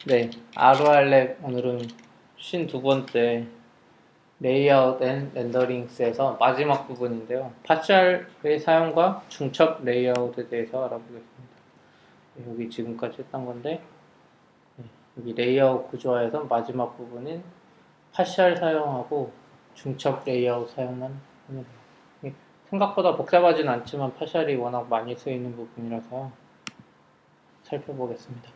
네, ROR랩 오늘은 52번째 레이아웃 앤 렌더링스에서 마지막 부분인데요. 파셜의 사용과 중첩 레이아웃에 대해서 알아보겠습니다. 네, 여기 지금까지 했던 건데 여기 레이아웃 구조화에서 마지막 부분인 파셜 사용하고 중첩 레이아웃 사용만 하면 돼요. 생각보다 복잡하진 않지만 파셜이 워낙 많이 쓰이는 부분이라서 살펴보겠습니다.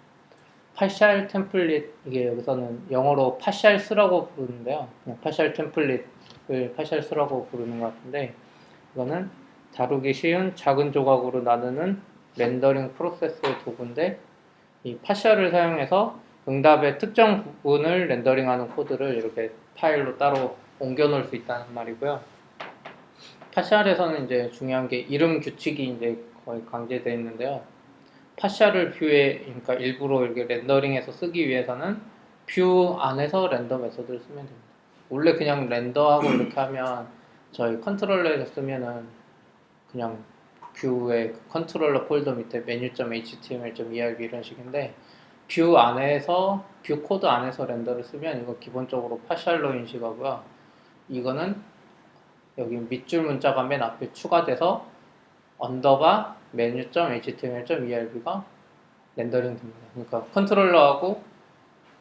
파셜 템플릿, 이게 여기서는 영어로 파셜스라고 부르는데요. 그냥 파셜 템플릿을 파셜스라고 부르는 것 같은데, 이거는 다루기 쉬운 작은 조각으로 나누는 렌더링 프로세스의 도구인데, 이 파셜을 사용해서 응답의 특정 부분을 렌더링하는 코드를 이렇게 파일로 따로 옮겨 놓을 수 있다는 말이고요. 파셜에서는 이제 중요한 게 이름 규칙이 이제 거의 강제되어 있는데요. 파셜을 뷰에, 그러니까 일부러 이렇게 렌더링해서 쓰기 위해서는 뷰 안에서 렌더 메서드를 쓰면 됩니다. 원래 그냥 렌더하고 이렇게 하면 저희 컨트롤러에서 쓰면은 그냥 뷰의 컨트롤러 폴더 밑에 menu.html.erb 이런 식인데 뷰 안에서 뷰 코드 안에서 렌더를 쓰면 이거 기본적으로 파셜로 인식하고요. 이거는 여기 밑줄 문자가 맨 앞에 추가돼서 언더바 menu.html.erb가 렌더링 됩니다. 그러니까 컨트롤러하고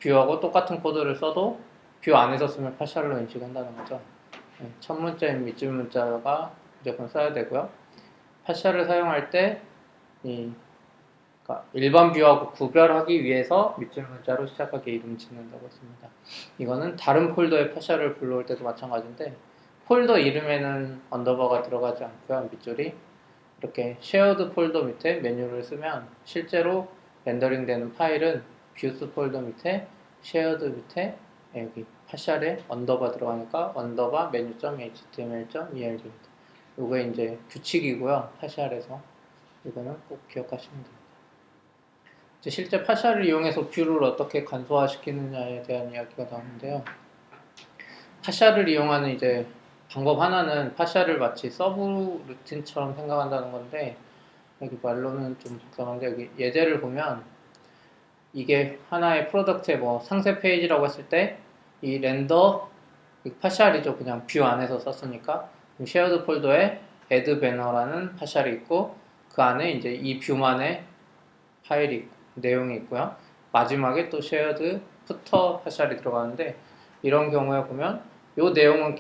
뷰하고 똑같은 코드를 써도 뷰 안에서 쓰면 파셜로 인식한다는 거죠. 첫 문자인 밑줄 문자가 무조건 써야 되고요. 파셜을 사용할 때 그러니까 일반 뷰하고 구별하기 위해서 밑줄 문자로 시작하게 이름 짓는다고 했습니다. 이거는 다른 폴더의 파셜을 불러올 때도 마찬가지인데 폴더 이름에는 언더바가 들어가지 않고요. 밑줄이 이렇게 쉐어드 폴더 밑에 메뉴를 쓰면 실제로 렌더링 되는 파일은 뷰스 폴더 밑에 쉐어드 밑에 여기 파셜에 언더바 들어가니까 언더바 menu.html.erb입니다. 이게 이제 규칙이고요. 파셜에서 이거는 꼭 기억하시면 됩니다. 이제 실제 파셜을 이용해서 뷰를 어떻게 간소화시키느냐에 대한 이야기가 나오는데요. 파셜을 이용하는 이제 방법 하나는 파셜을 마치 서브 루틴처럼 생각한다는 건데 여기 말로는 좀 복잡한데 여기 예제를 보면 이게 하나의 프로덕트의 뭐 상세 페이지라고 했을 때 이 렌더 파셜이죠. 그냥 뷰 안에서 썼으니까 쉐어드 폴더에 add banner라는 파셜이 있고 그 안에 이제 이 뷰만의 파일이 있고, 내용이 있고요. 마지막에 또 쉐어드 푸터 파셜이 들어가는데 이런 경우에 보면 이 내용은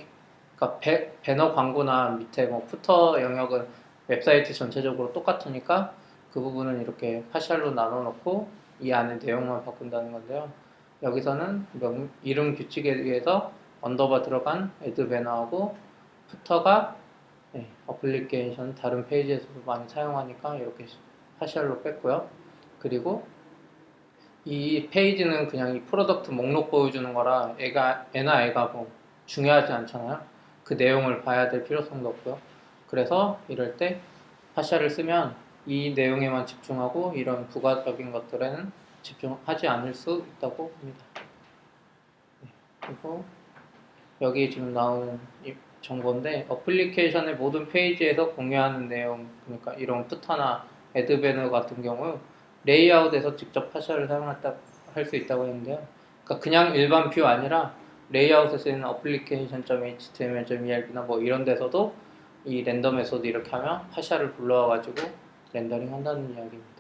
그러니까 배너 광고나 밑에 뭐 푸터 영역은 웹사이트 전체적으로 똑같으니까 그 부분은 이렇게 파셜로 나눠 놓고 이 안에 내용만 바꾼다는 건데요. 여기서는 이름 규칙에 의해서 언더바 들어간 애드 배너하고 푸터가 어플리케이션 다른 페이지에서도 많이 사용하니까 이렇게 파셜로 뺐고요. 그리고 이 페이지는 그냥 이 프로덕트 목록 보여주는 거라 애나 애가 뭐 중요하지 않잖아요. 그 내용을 봐야 될 필요성도 없고요. 그래서 이럴 때 파셜을 쓰면 이 내용에만 집중하고 이런 부가적인 것들에는 집중하지 않을 수 있다고 봅니다. 그리고 여기 지금 나오는 이 정보인데 어플리케이션의 모든 페이지에서 공유하는 내용, 그러니까 이런 푸터나 애드배너 같은 경우 레이아웃에서 직접 파셜을 사용할 수 있다고 했는데요. 그러니까 그냥 일반 뷰 아니라 레이아웃에 쓰이는 application.html.erb나 뭐 이런 데서도 이 렌더 메소드 이렇게 하면 파셜을 불러와가지고 렌더링 한다는 이야기입니다.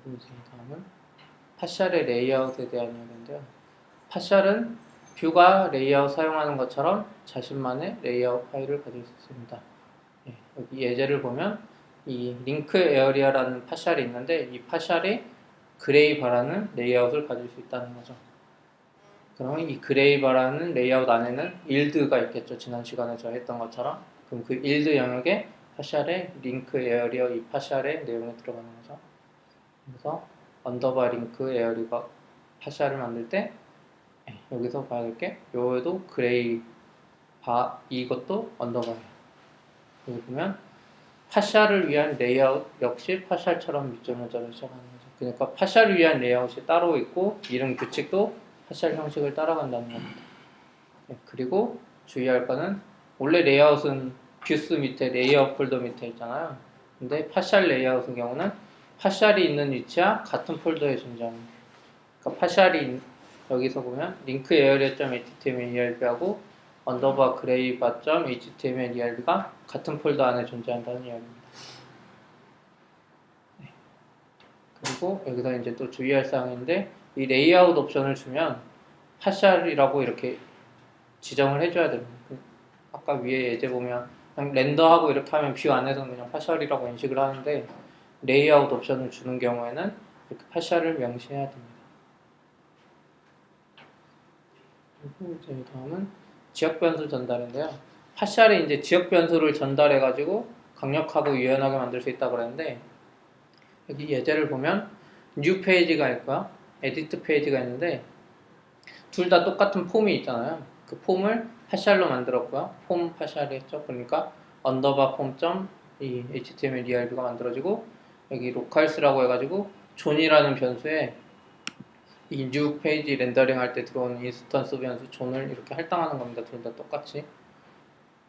그리고 다음은 파셜의 레이아웃에 대한 이야기인데요. 파셜은 뷰가 레이아웃 사용하는 것처럼 자신만의 레이아웃 파일을 가질 수 있습니다. 여기 예제를 보면 이 링크 에어리아라는 파셜이 있는데 이 파셜이 그레이 바라는 레이아웃을 가질 수 있다는 거죠. 그러면 이 그레이 바라는 레이아웃 안에는 일드가 있겠죠. 지난 시간에 저희 했던 것처럼. 그럼 그 일드 영역에 파셜의 링크 에어리어 이 파셜의 내용이 들어가는 거죠. 그래서 언더바 링크 에어리가 파셜을 만들 때 여기서 봐야 될 게 요에도 그레이 바 이것도 언더바예요. 여기 보면 파셜을 위한 레이아웃 역시 파셜처럼 밑줄문자로 시작하는 거죠. 그러니까 파셜을 위한 레이아웃이 따로 있고 이름 규칙도 파셜 형식을 따라간다는 겁니다. 그리고 주의할 거는 원래 레이아웃은 뷰스 밑에 레이아웃 폴더 밑에 있잖아요. 근데 파셜 레이아웃의 경우는 파샬이 있는 위치와 같은 폴더에 존재합니다. 그러니까 파샬이 여기서 보면 링크 area.html.erb하고 언더바 greybar.html.erb가 같은 폴더 안에 존재한다는 이야기입니다. 그리고 여기서 이제 또 주의할 사항인데 이 레이아웃 옵션을 주면 파샬이라고 이렇게 지정을 해줘야 됩니다. 아까 위에 예제 보면 그냥 렌더하고 이렇게 하면 뷰 안에서는 그냥 파샬이라고 인식을 하는데 레이아웃 옵션을 주는 경우에는 이렇게 파샬을 명시해야 됩니다. 그리고 이제 다음은 지역 변수 전달인데요. 파샬이 이제 지역 변수를 전달해가지고 강력하고 유연하게 만들 수 있다고 그랬는데 여기 예제를 보면 뉴 페이지가 있고요, 에디트 페이지가 있는데 둘 다 똑같은 폼이 있잖아요. 그 폼을 파샬로 만들었고요. 폼 파샬이 했죠. 그러니까 언더바 폼 이 html erb가 만들어지고 여기 로컬스라고 해가지고 존이라는 변수에 이 뉴 페이지 렌더링 할 때 들어오는 인스턴스 변수 존을 이렇게 할당하는 겁니다. 둘 다 똑같이.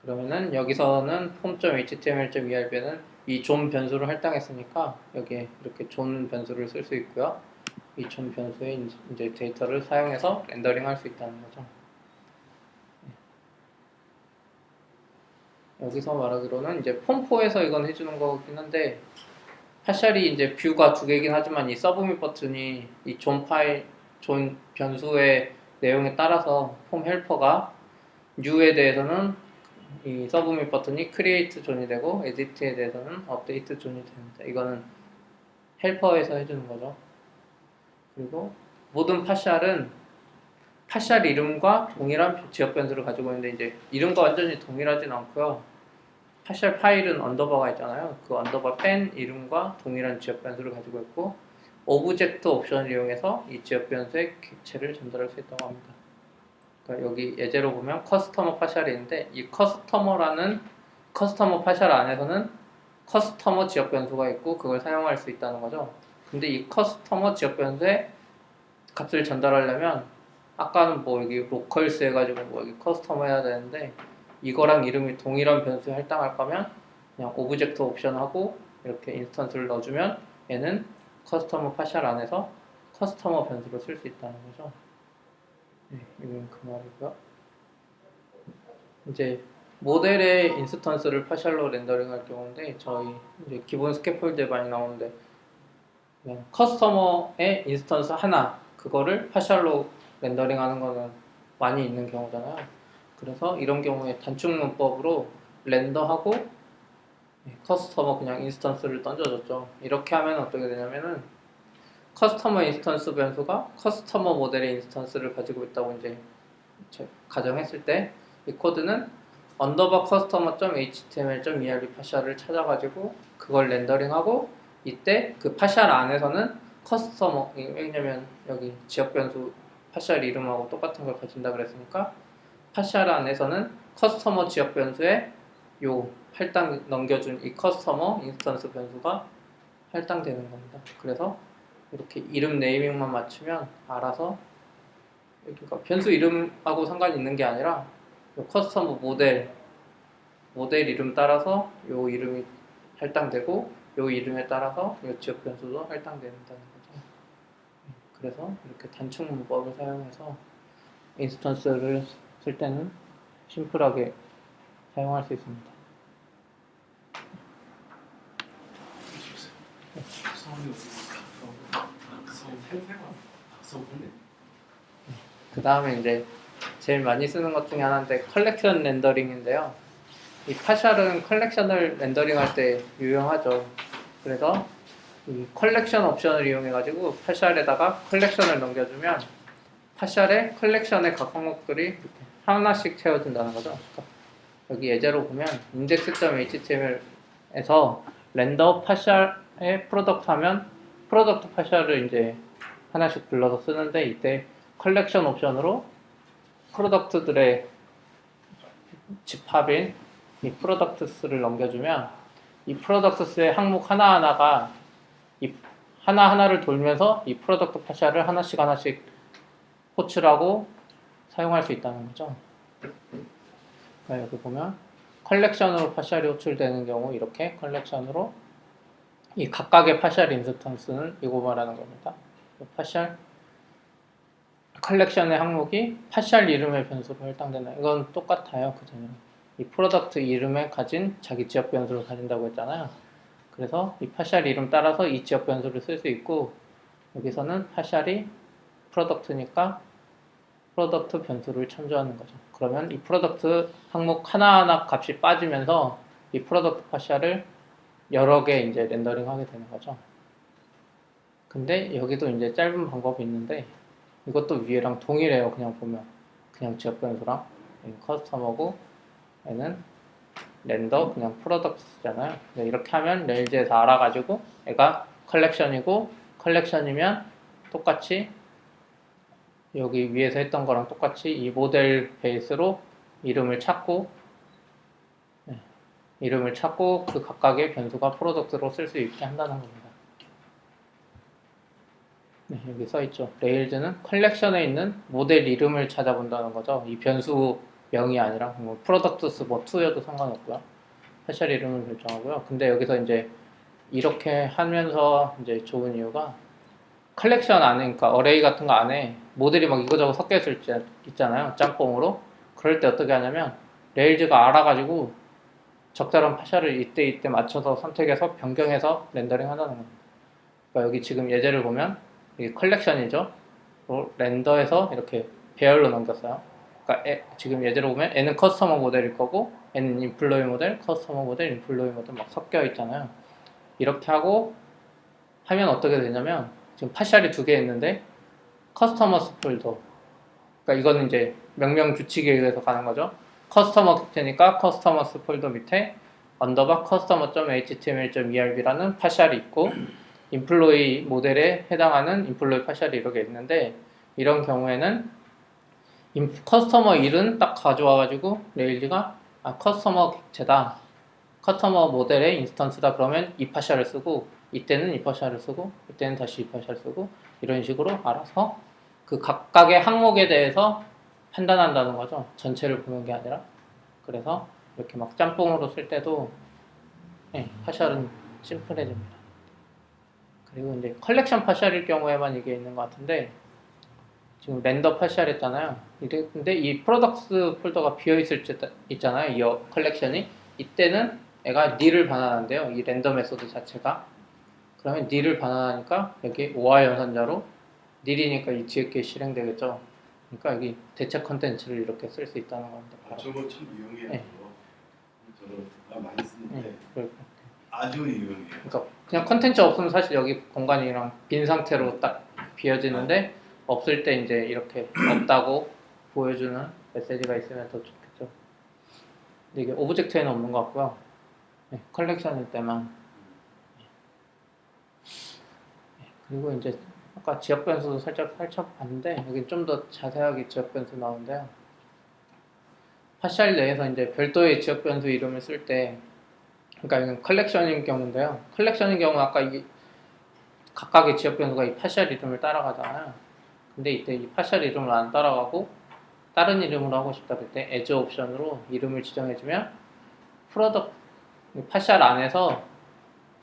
그러면은 여기서는 폼.html.erb는 이 존 변수를 할당했으니까 여기에 이렇게 존 변수를 쓸 수 있고요. 이 존 변수에 이제 데이터를 사용해서 렌더링 할 수 있다는 거죠. 여기서 말하기로는 이제 폼4에서 이건 해주는 거긴 한데 파샬이 이제 뷰가 두 개긴 하지만 이 서브밋 버튼이 이 존 파일, 존 변수의 내용에 따라서 폼 헬퍼가 new에 대해서는 이 서브밋 버튼이 create 존이 되고 edit에 대해서는 update 존이 됩니다. 이거는 헬퍼에서 해주는 거죠. 그리고 모든 파샬은 파샬 이름과 동일한 지역 변수를 가지고 있는데 이제 이름과 완전히 동일하진 않고요. 파샬 파일은 언더바가 있잖아요. 그 언더바 뺀 이름과 동일한 지역 변수를 가지고 있고 오브젝트 옵션을 이용해서 이 지역 변수의 객체를 전달할 수 있다고 합니다. 그러니까 여기 예제로 보면 커스터머 파샬이 있는데 이 커스터머라는 커스터머 파샬 안에서는 커스터머 지역 변수가 있고 그걸 사용할 수 있다는 거죠. 근데 이 커스터머 지역 변수에 값을 전달하려면 아까는 뭐 여기 로컬스 해가지고 뭐 여기 커스터머 해야 되는데 이거랑 이름이 동일한 변수에 할당할 거면 그냥 오브젝트 옵션하고 이렇게 인스턴스를 넣어주면 얘는 커스터머 파샬 안에서 커스터머 변수로 쓸 수 있다는 거죠. 네, 이건 그 말이고요. 이제 모델의 인스턴스를 파샬로 렌더링 할 경우인데 저희 이제 기본 스캐폴드에 많이 나오는데 그냥 커스터머의 인스턴스 하나 그거를 파샬로 렌더링 하는 거는 많이 있는 경우잖아요. 그래서 이런 경우에 단축 문법으로 렌더하고 커스터머 그냥 인스턴스를 던져줬죠. 이렇게 하면 어떻게 되냐면은 커스터머 인스턴스 변수가 커스터머 모델의 인스턴스를 가지고 있다고 이제 가정했을 때 이 코드는 언더바 커스터머.html.erb 파샬을 찾아가지고 그걸 렌더링하고 이때 그 파샬 안에서는 커스터머 왜냐면 여기 지역 변수 파샬 이름하고 똑같은 걸 가진다 그랬으니까 파샬 안에서는 커스터머 지역 변수에 요 할당 넘겨준 이 커스터머 인스턴스 변수가 할당되는 겁니다. 그래서 이렇게 이름 네이밍만 맞추면 알아서 그러니까 변수 이름하고 상관이 있는 게 아니라 요 커스터머 모델 이름 따라서 요 이름이 할당되고 요 이름에 따라서 요 지역 변수도 할당된다는 거죠. 그래서 이렇게 단축 문법을 사용해서 인스턴스를 쓸 때는 심플하게 사용할 수 있습니다. 그 다음에 이제 제일 많이 쓰는 것 중에 하나인데 컬렉션 렌더링인데요. 이 파샬은 컬렉션을 렌더링할 때 유용하죠. 그래서 이 컬렉션 옵션을 이용해가지고 파샬에다가 컬렉션을 넘겨주면 파샬의 컬렉션의 각 항목들이 이렇게 하나씩 채워진다는 거죠. 그러니까 여기 예제로 보면 index.html에서 렌더 파샬의 프로덕트 하면 프로덕트 파샬을 이제 하나씩 불러서 쓰는데 이때 컬렉션 옵션으로 프로덕트들의 집합인 이 프로덕트스를 넘겨주면 이 프로덕트스의 항목 하나하나가 이 하나하나를 돌면서 이 프로덕트 파샬을 하나씩 호출하고 사용할 수 있다는 거죠. 여기 보면 컬렉션으로 파샬이 호출되는 경우 이렇게 컬렉션으로 이 각각의 파셜 인스턴스는 이거 말하는 겁니다. 파셜 컬렉션의 항목이 파셜 이름의 변수로 할당된다. 이건 똑같아요. 그전이랑. 이 프로덕트 이름에 가진 자기 지역 변수를 가진다고 했잖아요. 그래서 이 파셜 이름 따라서 이 지역 변수를 쓸 수 있고, 여기서는 파셜이 프로덕트니까 프로덕트 변수를 참조하는 거죠. 그러면 이 프로덕트 항목 하나하나 값이 빠지면서 이 프로덕트 파셜을 여러 개 이제 렌더링 하게 되는 거죠. 근데 여기도 이제 짧은 방법이 있는데, 이것도 위에랑 동일해요. 그냥 보면 그냥 지역 변수랑 커스텀하고 얘는 렌더 그냥 프로덕트잖아요. 이렇게 하면 레일즈에서 알아가지고 얘가 컬렉션이고, 컬렉션이면 똑같이 여기 위에서 했던 거랑 똑같이 이 모델 베이스로 이름을 찾고, 이름을 찾고 그 각각의 변수가 프로덕트로 쓸 수 있게 한다는 겁니다. 네, 여기 써있죠. 레일즈는 컬렉션에 있는 모델 이름을 찾아본다는 거죠. 이 변수 명이 아니라 뭐 프로덕트스 뭐 2여도 상관없고요. 파셜 이름을 결정하고요. 근데 여기서 이제 이렇게 하면서 이제 좋은 이유가 컬렉션 안에, 그러니까 어레이 같은 거 안에 모델이 막 이거저거 섞여 있을 때 있잖아요. 짬뽕으로. 그럴 때 어떻게 하냐면 레일즈가 알아가지고 적절한 파셜을 이때 맞춰서 선택해서 변경해서 렌더링 한다는 겁니다. 그러니까 여기 지금 예제를 보면 이게 컬렉션이죠. 렌더에서 이렇게 배열로 넘겼어요. 그러니까 지금 예제로 보면 N은 커스터머 모델일 거고 N은 인플로이 모델, 커스터머 모델, 인플로이 모델 막 섞여 있잖아요. 이렇게 하고 하면 어떻게 되냐면 지금 파셜이 두 개 있는데 커스터머스 폴더, 그러니까 이거는 이제 명령 규칙에 의해서 가는 거죠. 커스터머 객체니까 커스터머스 폴더 밑에 언더바 customer.html.erb라는 파셜이 있고, 인플로이 모델에 해당하는 인플로이 파셜이 이렇게 있는데, 이런 경우에는 커스터머 1은 딱 가져와가지고 레일즈가 커스터머 객체다, 커스터머 모델의 인스턴스다 그러면 이 파셜을 쓰고, 이때는 이 파셜을 쓰고, 이때는 다시 이 파셜을 쓰고, 이런 식으로 알아서 그 각각의 항목에 대해서 판단한다는 거죠. 전체를 보는 게 아니라. 그래서 이렇게 막 짬뽕으로 쓸 때도 파셜은 심플해집니다. 그리고 이제 컬렉션 파셜일 경우에만 이게 있는 것 같은데, 지금 렌더 파셜 했잖아요. 근데 이 프로덕트 폴더가 비어있을 때 있잖아요. 이 컬렉션이. 이때는 얘가 nil을 반환한대요. 이 렌더 메소드 자체가. 그러면 nil을 반환하니까 여기 OR 연산자로 nil이니까 이 뒤에 실행되겠죠. 그러니까 여기 대체 컨텐츠를 이렇게 쓸 수 있다는 겁니다. 저거 참 유용해요. 네. 저도 많이 쓰는데 네, 아주 유용해요. 그러니까 그냥 컨텐츠 없으면 사실 여기 공간이랑 빈 상태로 딱 비어지는데, 없을 때 이제 이렇게 없다고 보여주는 메시지가 있으면 더 좋겠죠. 근데 이게 오브젝트에는 없는 것 같고요. 컬렉션일 때만. 그리고 이제 아까 지역 변수도 살짝 봤는데, 여기 좀 더 자세하게 지역 변수 나오는데요. 파셜 내에서 이제 별도의 지역 변수 이름을 쓸 때, 그러니까 이건 컬렉션인 경우인데요. 컬렉션인 경우는 아까 이게 각각의 지역 변수가 이 파셜 이름을 따라가잖아요. 근데 이때 이 파셜 이름을 안 따라가고 다른 이름으로 하고 싶다 그럴 때 에즈 옵션으로 이름을 지정해주면 파셜 안에서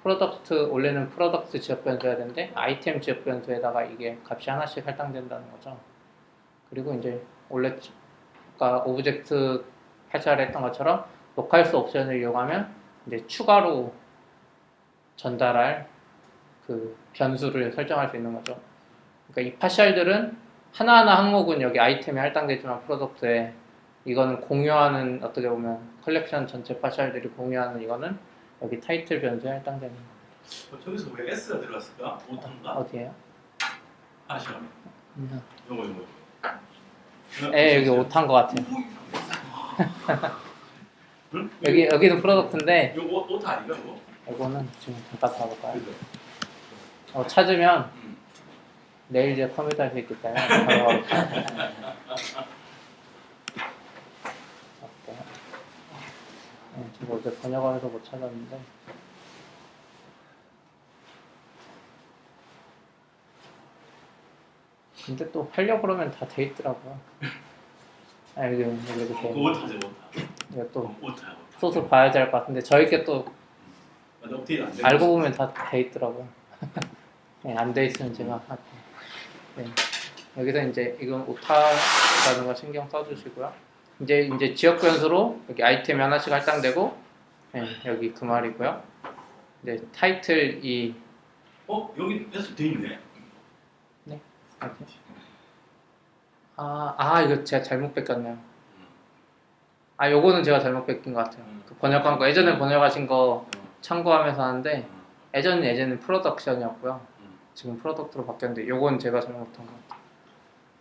프로덕트, 원래는 프로덕트 지역 변수여야 되는데 아이템 지역 변수에다가 이게 값이 하나씩 할당된다는 거죠. 그리고 이제 원래 아까 오브젝트 파셜 했던 것처럼 로컬스 옵션을 이용하면 이제 추가로 전달할 그 변수를 설정할 수 있는 거죠. 그러니까 이 파셜들은 하나하나 항목은 여기 아이템에 할당되지만 프로덕트에 이거는 공유하는, 어떻게 보면 컬렉션 전체 파셜들이 공유하는 이거는 여기 타이틀 변수에 할당되는 거예요. 저기서 왜 S가 들어갔을까? 오탄가? 어디에요? 파셜. 요거. 여기 오탄 것 같아요. 여기도 프로덕트인데 요거 오타 아닌가 이거? 이거는 지금 잠깐 봐볼까요? 찾으면 내일 이제 컴퓨터에서 있기 때문에 바로 지금 어제 번역하면서 못 찾았는데, 근데 또 하려고 그러면 다 돼 있더라고요. 여기 오타죠 오타. 이거 또 오타. 소스 봐야지 할 것 같은데 저희께 또 업데이트 안 되고 알고 보면 다 돼 있더라고요. 네, 안 돼 있으면 제가 할게요. 네. 여기서 이제 이건 오타라는 거 신경 써주시고요. 이제 지역 변수로 여기 아이템이 하나씩 할당되고, 네, 여기 그 말이고요. 이제 타이틀 이 여기 해서 돼 있네. 네. 이거 제가 잘못 뺏겼네요. 요거는 제가 잘못 뺏긴 것 같아요. 그 번역한 거 예전에 번역하신 거 참고하면서 하는데 예전에는 프로덕션이었고요. 지금 프로덕트로 바뀌었는데 요건 제가 잘못한 것 같아요.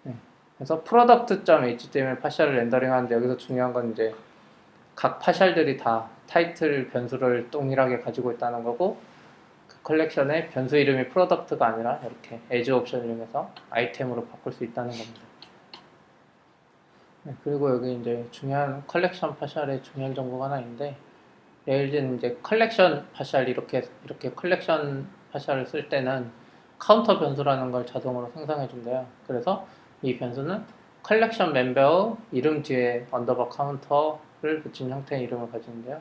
네. 그래서 product.html 파셜을 렌더링 하는데 여기서 중요한 건 이제 각 파셜들이 다 타이틀 변수를 동일하게 가지고 있다는 거고, 그 컬렉션의 변수 이름이 product가 아니라 이렇게 as 옵션을 이용해서 아이템으로 바꿀 수 있다는 겁니다. 네, 그리고 여기 이제 중요한 컬렉션 파셜의 중요한 정보가 하나 있는데, 예를 들면 이제 컬렉션 파셜 이렇게 컬렉션 파셜을 쓸 때는 카운터 변수라는 걸 자동으로 생성해 준대요. 그래서 이 변수는 컬렉션 멤버의 이름 뒤에 언더바 카운터를 붙인 형태의 이름을 가지는데요.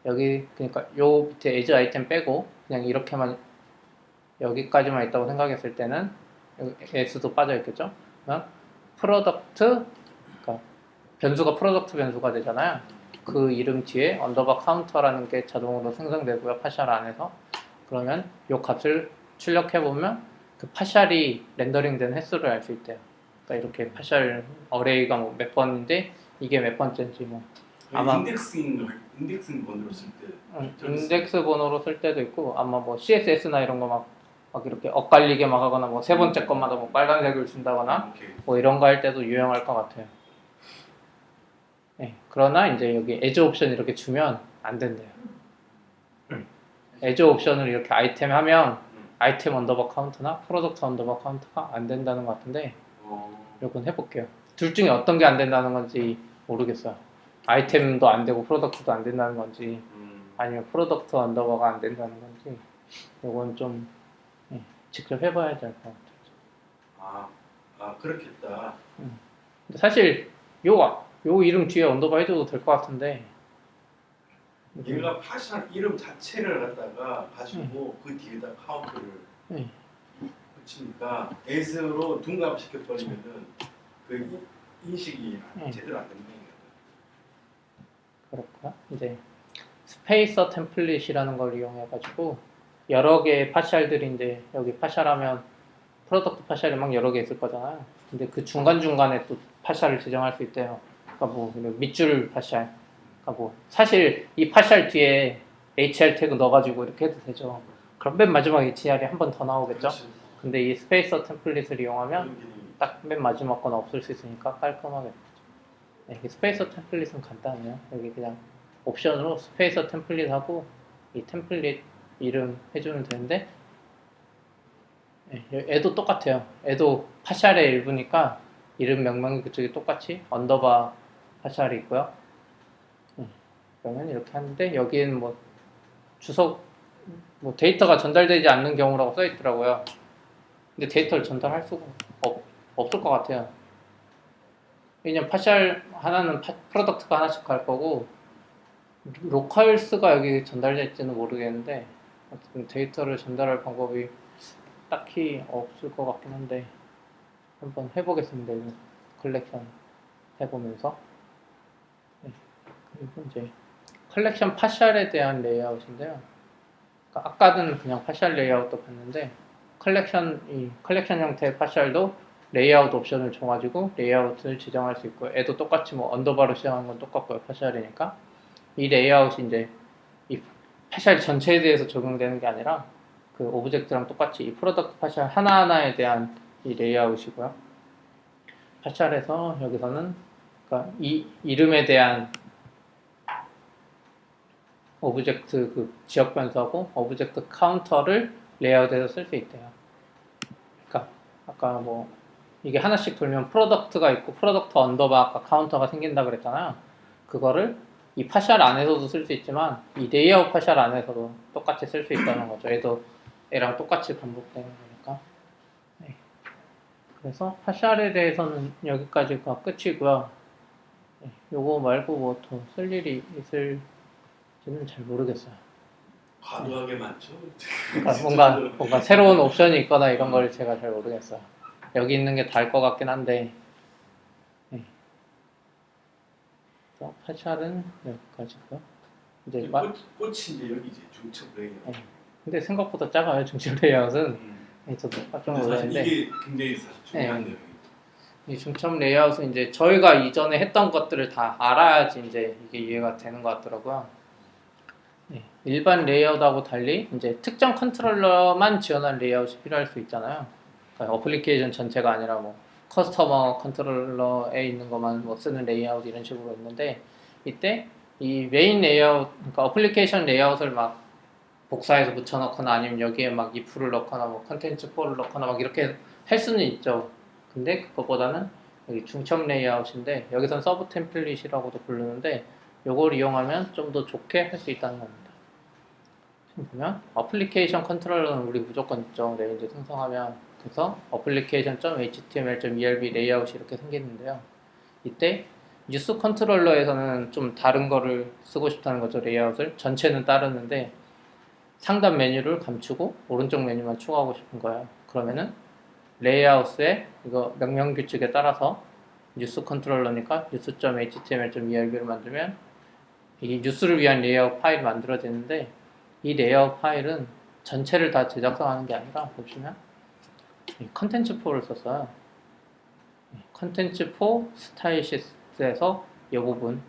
여기 그러니까 요 밑에 as 아이템 빼고 그냥 이렇게만 여기까지만 있다고 생각했을 때는 여기 s도 빠져 있겠죠. 프로덕트, 그러니까 변수가 프로덕트 변수가 되잖아요. 그 이름 뒤에 언더바 카운터라는 게 자동으로 생성되고요, 파셜 안에서. 그러면 이 값을 출력해 보면 그 파셜이 렌더링된 횟수를 알 수 있대요. 그러니까 이렇게 파셜 어레이가 뭐 몇 번인데 이게 몇 번째인지 뭐 아마 인덱싱 번호로 쓸 때 인덱스 번호로 쓸 때도 있고, 아마 뭐 CSS나 이런 거 막 이렇게 엇갈리게 막 하거나 뭐 세 번째 것마다 뭐 빨간색을 준다거나 뭐 이런 거 할 때도 유용할 것 같아요. 네, 그러나 이제 여기 as 옵션 이렇게 주면 안 된대요. as 옵션을 이렇게 아이템 하면 아이템 언더바 카운트나 프로덕트 언더바 카운트가 안 된다는 것 같은데, 이건 해볼게요. 둘 중에 어떤 게 안 된다는 건지 모르겠어요. 아이템도 안 되고 프로덕트도 안 된다는 건지, 아니면 프로덕트 언더바가 안 된다는 건지, 이건 좀 직접 해봐야지 알 것 같아요. 그렇겠다. 근데 사실 요 이름 뒤에 언더바 해줘도 될 것 같은데, 얘가 파셜 이름 자체를 갖다가 가지고 그 뒤에다 카운트를 붙이니까 as로 둔갑 시켜버리면은 그 인식이 제대로 안 되는 거예요. 그렇고요. 이제 스페이서 템플릿이라는 걸 이용해가지고 여러 개의 파셜들이 이제 여기 파셜하면 프로덕트 파셜이 막 여러 개 있을 거잖아요. 근데 그 중간중간에 또 파셜을 지정할 수 있대요. 그러니까 뭐 밑줄 파셜, 그러니까 뭐 사실 이 파셜 뒤에 HR 태그 넣어가지고 이렇게 해도 되죠. 그럼 맨 마지막에 HR이 한 번 더 나오겠죠. 그렇지. 근데 이 스페이서 템플릿을 이용하면 그런 기능이 딱 맨 마지막 건 없을 수 있으니까 깔끔하게. 네, 이 스페이서 템플릿은 간단해요. 여기 그냥 옵션으로 스페이서 템플릿하고 이 템플릿 이름 해주면 되는데, 얘도 똑같아요. 얘도 파샬의 일부니까 이름 명명이 그쪽이 똑같이 언더바 파샬이 있고요. 그러면 이렇게 하는데 여기에는 뭐 주석 뭐 데이터가 전달되지 않는 경우라고 써 있더라고요. 근데 데이터를 전달할 수가 없을 것 같아요. 왜냐면 파셜 하나는 프로덕트가 하나씩 갈 거고, 로컬스가 여기 전달될지는 모르겠는데 어쨌든 데이터를 전달할 방법이 딱히 없을 것 같긴 한데 한번 해보겠습니다. 이 컬렉션 해보면서. 네. 그리고 이제 컬렉션 파셜에 대한 레이아웃인데요. 그러니까 아까는 그냥 파셜 레이아웃도 봤는데 컬렉션 형태의 파셜도 레이아웃 옵션을 줘가지고 레이아웃을 지정할 수 있고, 얘도 똑같이 뭐 언더바로 시작하는 건 똑같고요. 파셜이니까 이 레이아웃이 이제 이 파셜 전체에 대해서 적용되는 게 아니라 그 오브젝트랑 똑같이 이 프로덕트 파셜 하나하나에 대한 이 레이아웃이고요. 파셜에서 여기서는 그러니까 이 이름에 대한 오브젝트 그 지역 변수하고 오브젝트 카운터를 레이아웃해서 쓸 수 있대요. 그러니까 아까 뭐 이게 하나씩 돌면 프로덕트가 있고 프로덕트 언더바 아까 카운터가 생긴다 그랬잖아요. 그거를 이 파셜 안에서도 쓸 수 있지만 이 레이아웃 파셜 안에서도 똑같이 쓸 수 있다는 거죠. 얘랑 똑같이 반복되는 거니까. 네. 그래서 파셜에 대해서는 여기까지가 끝이고요. 요거 말고 뭐 더 쓸 일이 있을지는 잘 모르겠어요. 과도하게 많죠. 그러니까 뭔가 새로운 옵션이 있거나 이런 걸 제가 잘 모르겠어요. 여기 있는 게 다일 것 같긴 한데 파샬은 여기까지고요. 이제 꽃이 이제 여기 이제 중첩 레이어. 근데 생각보다 작아요. 중첩 레이아웃은 저도 깜짝 사실 놀랐는데 이게 굉장히 사실 중요한 내용이에요. 이 중첩 레이아웃은 이제 저희가 이전에 했던 것들을 다 알아야지 이제 이게 이해가 되는 것 같더라고요. 일반 레이아웃하고 달리 이제 특정 컨트롤러만 지원한 레이아웃이 필요할 수 있잖아요. 그러니까 어플리케이션 전체가 아니라 뭐 커스터머 컨트롤러에 있는 것만 뭐 쓰는 레이아웃 이런 식으로 있는데 이때 이 메인 레이아웃, 그러니까 어플리케이션 레이아웃을 막 복사해서 붙여넣거나 아니면 여기에 막 if를 넣거나 뭐 컨텐츠 포를 넣거나 막 이렇게 할 수는 있죠. 근데 그것보다는 여기 중첩 레이아웃인데 여기선 서브 템플릿이라고도 부르는데 요걸 이용하면 좀 더 좋게 할 수 있다는 겁니다. 지금 보면 어플리케이션 컨트롤러는 우리 무조건 있죠. 레인지 생성하면 그래서 application.html.erb 레이아웃이 이렇게 생기는데요. 이때 뉴스 컨트롤러에서는 좀 다른 거를 쓰고 싶다는 거죠. 레이아웃을 전체는 따르는데 상단 메뉴를 감추고 오른쪽 메뉴만 추가하고 싶은 거예요. 그러면은 레이아웃에 이거 명령 규칙에 따라서 뉴스 컨트롤러니까 news.html.erb를 만들면 이 뉴스를 위한 레이아웃 파일이 만들어지는데 이 레이아웃 파일은 전체를 다 제작성하는 게 아니라 보시면 컨텐츠 포를 썼어요. 컨텐츠 포 스타일시스에서 이 부분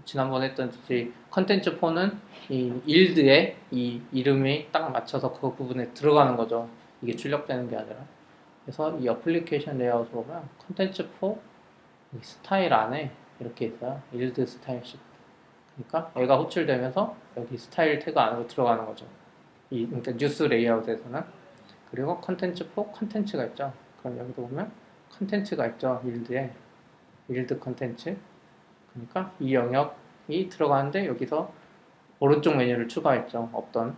지난번에 했던 듯이 컨텐츠 포는 이 일드에 이 이름이 딱 맞춰서 그 부분에 들어가는 거죠. 이게 출력되는 게 아니라. 그래서 이 어플리케이션 레이아웃 보면 컨텐츠 포 스타일 안에 이렇게 있어요. 일드 스타일 시트. 그러니까 얘가 호출되면서 여기 스타일 태그 안으로 들어가는 거죠. 그러니까 뉴스 레이아웃에서는. 그리고 컨텐츠 포 컨텐츠가 있죠. 그럼 여기도 보면 컨텐츠가 있죠. 일드 컨텐츠. 그러니까 이 영역이 들어가는데 여기서 오른쪽 메뉴를 추가했죠. 없던.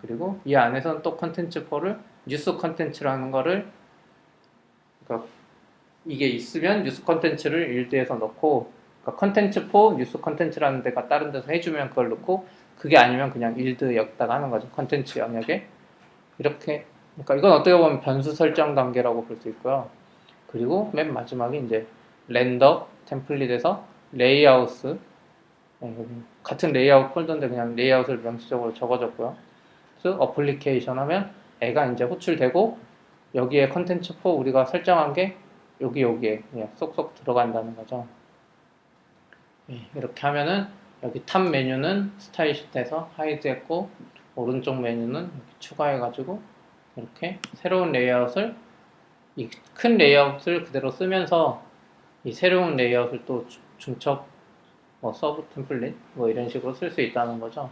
그리고 이 안에서는 또 컨텐츠 포를 뉴스 컨텐츠라는 거를 그러니까 이게 있으면 뉴스 컨텐츠를 일드에서 넣고 그러니까 컨텐츠 포 뉴스 컨텐츠라는 데가 다른 데서 해주면 그걸 넣고 그게 아니면 그냥 일드 여기다가 하는 거죠. 컨텐츠 영역에 이렇게 그러니까 이건 어떻게 보면 변수 설정 단계라고 볼 수 있고요. 그리고 맨 마지막에 이제 렌더 템플릿에서 레이아웃 같은 레이아웃 폴더인데 그냥 레이아웃을 명시적으로 적어줬고요. 그래서 어플리케이션 하면 애가 이제 호출되고 여기에 컨텐츠 포 우리가 설정한 게 여기에 그냥 쏙쏙 들어간다는 거죠. 이렇게 하면은 여기 탑 메뉴는 스타일 시트에서 하이드 했고 오른쪽 메뉴는 이렇게 추가해가지고 이렇게 새로운 레이아웃을 이 큰 레이아웃을 그대로 쓰면서 이 새로운 레이아웃을 또 중첩 뭐 서브 템플릿 뭐 이런 식으로 쓸 수 있다는 거죠.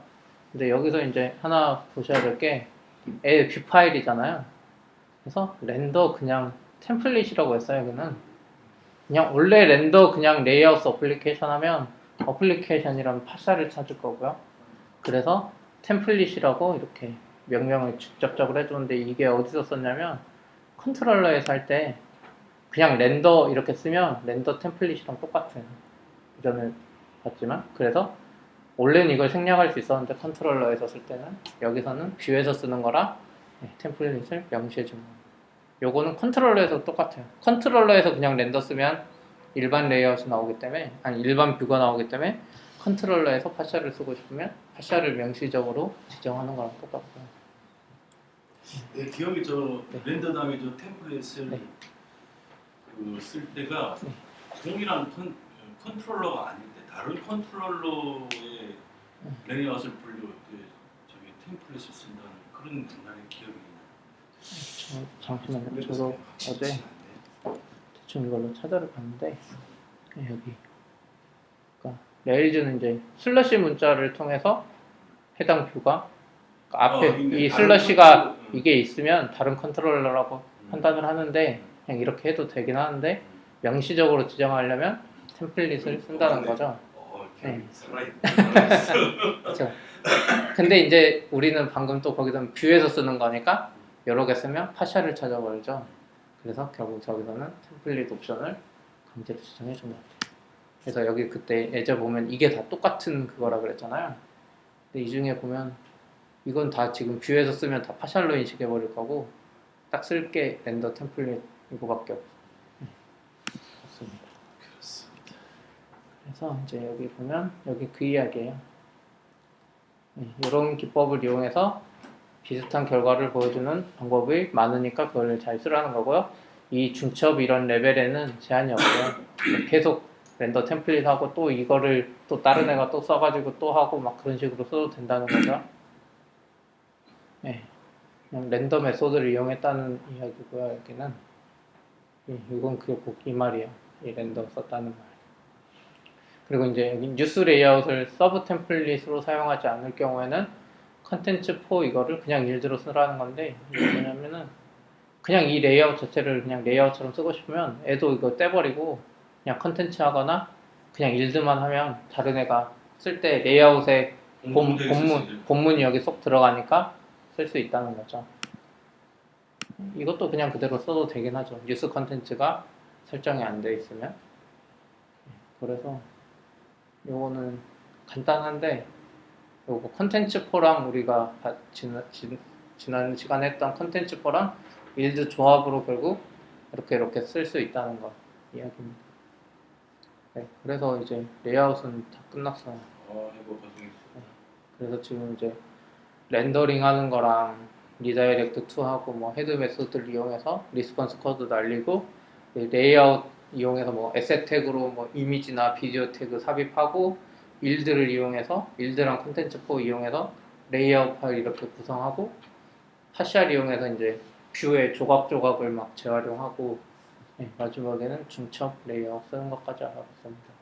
근데 여기서 이제 하나 보셔야 될 게 뷰 파일이잖아요. 그래서 렌더 그냥 템플릿이라고 했어요. 여기는 그냥 원래 렌더 그냥 레이아웃 어플리케이션 하면 어플리케이션이라는 파샤를 찾을 거고요. 그래서 템플릿이라고 이렇게 명령을 직접적으로 해주는데 이게 어디서 썼냐면 컨트롤러에서 할 때 그냥 렌더 이렇게 쓰면 렌더 템플릿이랑 똑같아요. 이전에 봤지만 그래서 원래는 이걸 생략할 수 있었는데 컨트롤러에서 쓸 때는 여기서는 뷰에서 쓰는 거라 템플릿을 명시해 줍니다. 요거는 컨트롤러에서 똑같아요. 컨트롤러에서 그냥 렌더 쓰면 일반 레이아웃이 나오기 때문에 아니 일반 뷰가 나오기 때문에 컨트롤러에서 파샤를 쓰고 싶으면 파샤를 명시적으로 지정하는 거랑 똑같고요. 네, 기억이 렌더 다음에 템플릿을 네. 쓸 때가 동일한 컨트롤러가 아닌데 다른 컨트롤러의 레이아웃을 불려 저기 템플릿을 쓴다는 그런 옛날의 기억이 있나요? 잠시만요. 저도 어제 대충 이걸로 찾아를 봤는데 여기 그러니까 레일즈는 이제 슬러시 문자를 통해서 해당 뷰가 그러니까 앞에 이 슬러시가 이게 있으면 다른 컨트롤러라고 판단을 하는데 그냥 이렇게 해도 되긴 하는데 명시적으로 지정하려면 템플릿을 쓴다는 거죠. 네. 그렇죠. 근데 이제 우리는 방금 또 거기서 뷰에서 쓰는 거니까 여러 개 쓰면 파샤를 찾아버리죠. 그래서 결국 저기서는 템플릿 옵션을 강제로 지정해 준 것 같아요. 그래서 여기 그때 예제 보면 이게 다 똑같은 그거라 그랬잖아요. 근데 이 중에 보면 이건 다 지금 뷰에서 쓰면 다 파샬로 인식해 버릴 거고 딱 쓸 게 렌더 템플릿 이거밖에 없습니다. 그렇습니다. 그래서 이제 여기 보면 여기 그 이야기예요. 이런 기법을 이용해서 비슷한 결과를 보여주는 방법이 많으니까 그걸 잘 쓰라는 거고요. 이 중첩 이런 레벨에는 제한이 없고요. 계속 렌더 템플릿 하고 또 이거를 또 다른 애가 또 써가지고 또 하고 막 그런 식으로 써도 된다는 거죠. 네, 그냥 렌더 메소드를 이용했다는 이야기고요. 여기는 이건 그 꼭 이 말이에요. 이 렌더 썼다는 말. 그리고 이제 여기 뉴스 레이아웃을 서브 템플릿으로 사용하지 않을 경우에는 컨텐츠 4 이거를 그냥 일드로 쓰라는 건데 이게 뭐냐면은 그냥 이 레이아웃 자체를 그냥 레이아웃처럼 쓰고 싶으면 애도 이거 떼버리고 그냥 컨텐츠 하거나 그냥 일드만 하면 다른 애가 쓸 때 레이아웃에 본문이 여기 쏙 들어가니까 쓸 수 있다는 거죠. 이것도 그냥 그대로 써도 되긴 하죠. 뉴스 컨텐츠가 설정이 안 돼 있으면. 그래서 요거는 간단한데 요거 컨텐츠 4랑 우리가 지난 시간에 했던 컨텐츠 4랑 일드 조합으로 결국 이렇게 쓸 수 있다는 거 이야기입니다. 네, 그래서 이제 레이아웃은 다 끝났어요. 이거 고생했어. 그래서 지금 이제 렌더링 하는 거랑 리다이렉트 2 하고 뭐 헤드 메소드를 이용해서 리스폰스 코드 날리고 레이아웃 이용해서 뭐 에셋 태그로 뭐 이미지나 비디오 태그 삽입하고 일드를 이용해서 일드랑 콘텐츠 4 이용해서 레이아웃 파일 이렇게 구성하고 파샬 이용해서 이제 뷰의 조각조각을 막 재활용하고 마지막에는 중첩 레이아웃 쓰는 것까지 알아봤습니다.